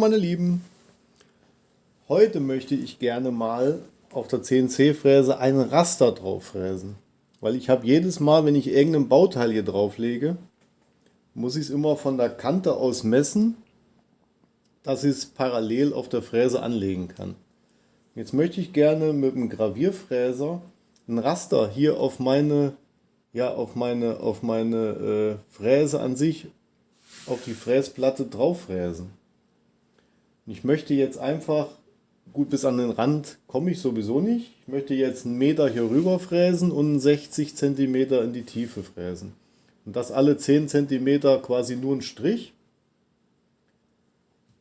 meine Lieben, heute möchte ich gerne mal auf der CNC-Fräse ein Raster drauf fräsen. Weil ich habe jedes Mal, wenn ich irgendein Bauteil hier drauf lege, muss ich es immer von der Kante aus messen, dass ich es parallel auf der Fräse anlegen kann. Jetzt möchte ich gerne mit dem Gravierfräser ein Raster hier auf meine, Fräse an sich, auf die Fräsplatte drauf fräsen. Ich möchte jetzt einfach, gut, bis an den Rand komme ich sowieso nicht. Ich möchte jetzt einen Meter hier rüber fräsen und 60 Zentimeter in die Tiefe fräsen. Und das alle 10 Zentimeter quasi nur ein Strich,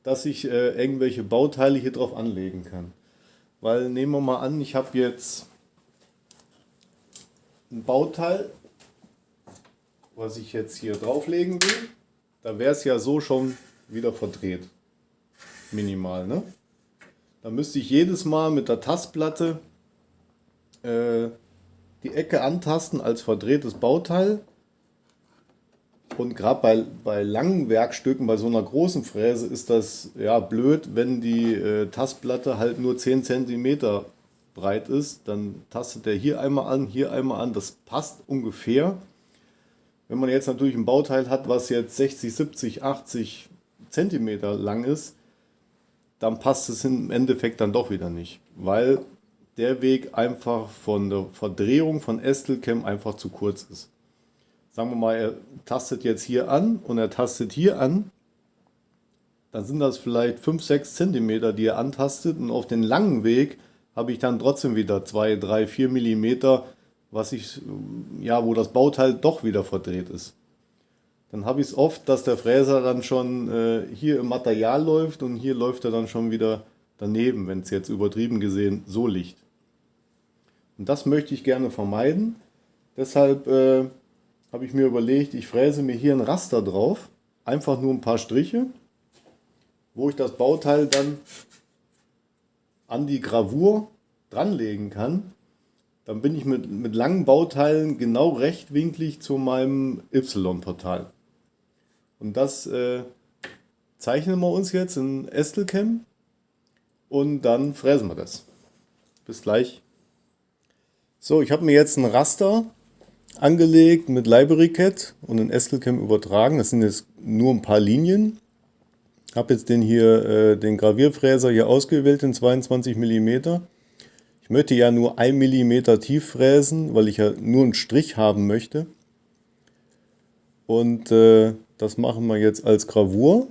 dass ich irgendwelche Bauteile hier drauf anlegen kann. Weil nehmen wir mal an, ich habe jetzt ein Bauteil, was ich jetzt hier drauflegen will. Da wäre es ja so schon wieder verdreht. Minimal, ne? Da müsste ich jedes Mal mit der Tastplatte die Ecke antasten als verdrehtes Bauteil. Und gerade bei langen Werkstücken, bei so einer großen Fräse, ist das ja blöd, wenn die Tastplatte halt nur 10 cm breit ist. Dann tastet der hier einmal an, hier einmal an. Das passt ungefähr. Wenn man jetzt natürlich ein Bauteil hat, was jetzt 60, 70, 80 cm lang ist, dann passt es im Endeffekt dann doch wieder nicht, weil der Weg einfach von der Verdrehung von Estelcam einfach zu kurz ist. Sagen wir mal, er tastet jetzt hier an und er tastet hier an, dann sind das vielleicht 5, 6 cm, die er antastet, und auf den langen Weg habe ich dann trotzdem wieder 2, 3, 4 mm, wo das Bauteil doch wieder verdreht ist. Dann habe ich es oft, dass der Fräser dann schon hier im Material läuft und hier läuft er dann schon wieder daneben, wenn es jetzt übertrieben gesehen so liegt. Und das möchte ich gerne vermeiden. Deshalb habe ich mir überlegt, ich fräse mir hier ein Raster drauf, einfach nur ein paar Striche, wo ich das Bauteil dann an die Gravur dranlegen kann. Dann bin ich mit langen Bauteilen genau rechtwinklig zu meinem Y-Portal. Und das zeichnen wir uns jetzt in Estelcam und dann fräsen wir das. Bis gleich. So, ich habe mir jetzt ein Raster angelegt mit Library Cat und in Estelcam übertragen. Das sind jetzt nur ein paar Linien. Ich habe jetzt den Gravierfräser hier ausgewählt in 22 mm. Ich möchte ja nur 1 mm tief fräsen, weil ich ja nur einen Strich haben möchte. Und das machen wir jetzt als Gravur.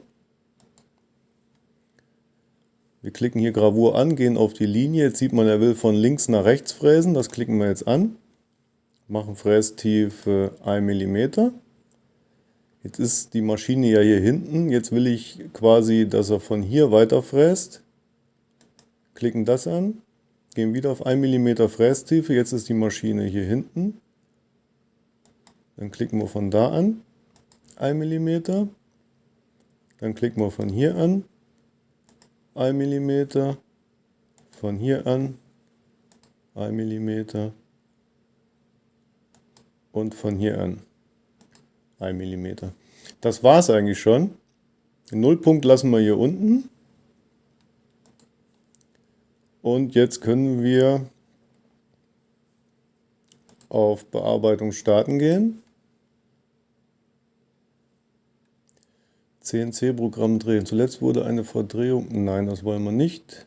Wir klicken hier Gravur an, gehen auf die Linie. Jetzt sieht man, er will von links nach rechts fräsen. Das klicken wir jetzt an. Machen Frästiefe 1 mm. Jetzt ist die Maschine ja hier hinten. Jetzt will ich quasi, dass er von hier weiter fräst. Klicken das an. Gehen wieder auf 1 mm Frästiefe. Jetzt ist die Maschine hier hinten. Dann klicken wir von da an. 1 mm. Dann klicken wir von hier an. 1 mm. Von hier an. 1 mm. Und von hier an 1 mm. Das war es eigentlich schon. Den Nullpunkt lassen wir hier unten. Und jetzt können wir auf Bearbeitung starten gehen. CNC-Programm drehen. Zuletzt wurde eine Verdrehung. Nein, das wollen wir nicht.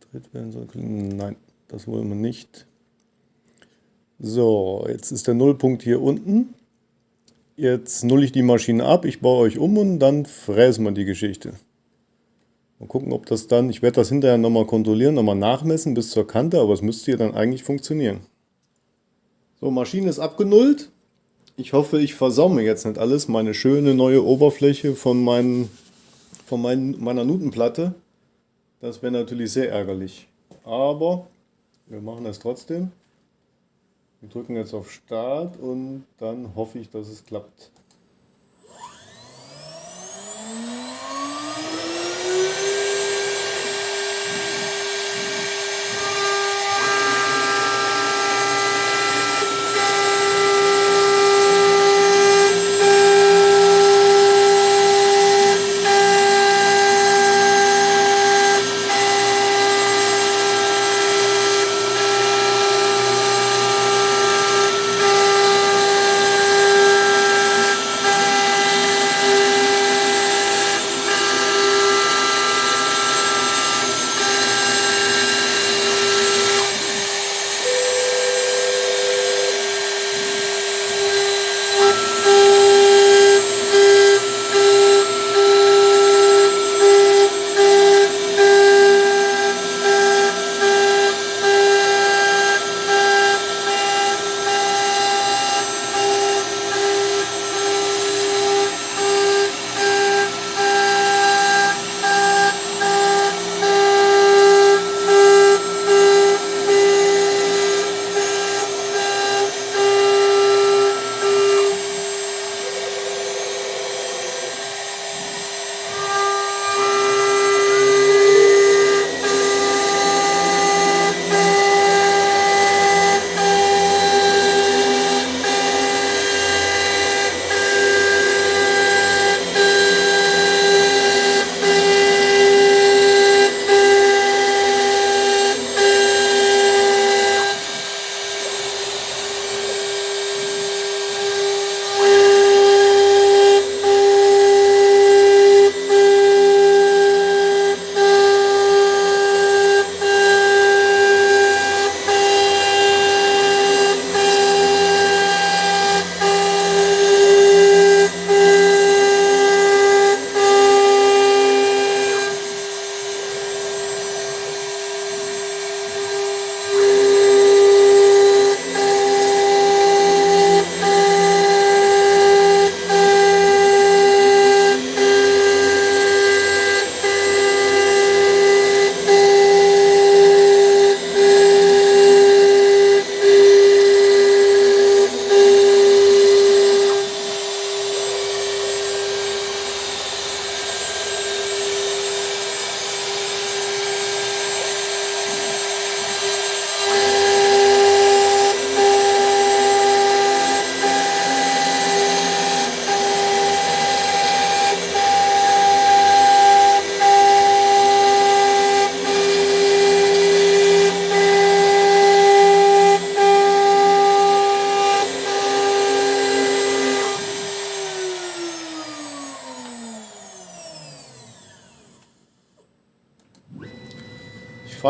Gedreht werden soll. Nein, das wollen wir nicht. So, jetzt ist der Nullpunkt hier unten. Jetzt null ich die Maschine ab, ich baue euch um und dann fräsen wir die Geschichte. Mal gucken, ob das dann, ich werde das hinterher nochmal kontrollieren, nochmal nachmessen bis zur Kante, aber es müsste hier dann eigentlich funktionieren. So, Maschine ist abgenullt. Ich hoffe, ich versau mir jetzt nicht alles, meine schöne neue Oberfläche von meiner Nutenplatte. Das wäre natürlich sehr ärgerlich. Aber wir machen es trotzdem. Wir drücken jetzt auf Start und dann hoffe ich, dass es klappt.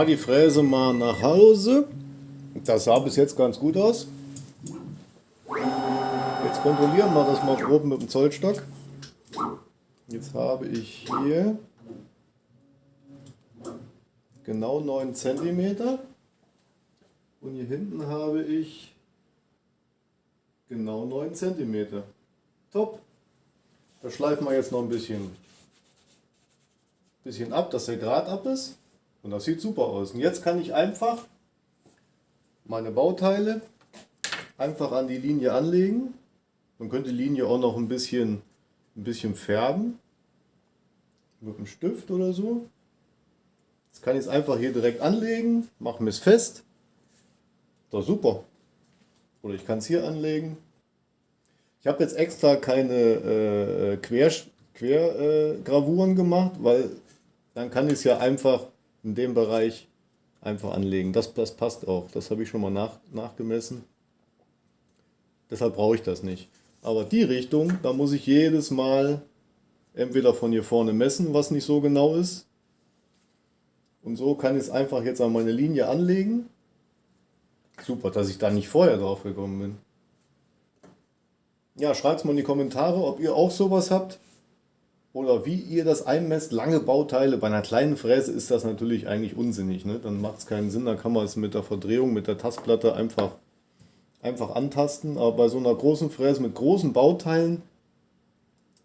fahre die Fräse mal nach Hause. Das sah bis jetzt ganz gut aus. Jetzt kontrollieren wir das mal grob mit dem Zollstock. Jetzt habe ich hier genau 9 cm und hier hinten habe ich genau 9 cm. Top. Da schleifen wir jetzt noch ein bisschen ab, dass der Grat ab ist. Und das sieht super aus. Und jetzt kann ich einfach meine Bauteile einfach an die Linie anlegen. Man könnte die Linie auch noch ein bisschen färben. Mit einem Stift oder so. Jetzt kann ich es einfach hier direkt anlegen. Mache mir es fest. Das ist super. Oder ich kann es hier anlegen. Ich habe jetzt extra keine Quergravuren gemacht, weil dann kann ich es ja einfach in dem Bereich einfach anlegen. Das passt auch. Das habe ich schon mal nachgemessen. Deshalb brauche ich das nicht. Aber die Richtung, da muss ich jedes Mal entweder von hier vorne messen, was nicht so genau ist. Und so kann ich es einfach jetzt an meine Linie anlegen. Super, dass ich da nicht vorher drauf gekommen bin. Ja, schreibt es mal in die Kommentare, ob ihr auch sowas habt. Oder wie ihr das einmesst. Lange Bauteile. Bei einer kleinen Fräse ist das natürlich eigentlich unsinnig. Ne? Dann macht es keinen Sinn. Dann kann man es mit der Verdrehung, mit der Tastplatte einfach antasten. Aber bei so einer großen Fräse mit großen Bauteilen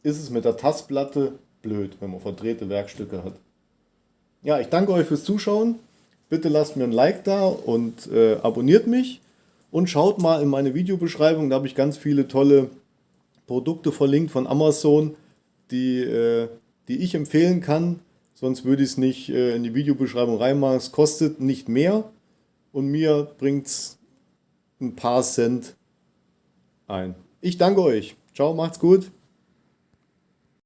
ist es mit der Tastplatte blöd, wenn man verdrehte Werkstücke hat. Ja, ich danke euch fürs Zuschauen. Bitte lasst mir ein Like da und abonniert mich. Und schaut mal in meine Videobeschreibung. Da habe ich ganz viele tolle Produkte verlinkt von Amazon, die ich empfehlen kann. Sonst würde ich es nicht in die Videobeschreibung reinmachen. Es kostet nicht mehr und mir bringt es ein paar Cent ein. Ich danke euch. Ciao, macht's gut.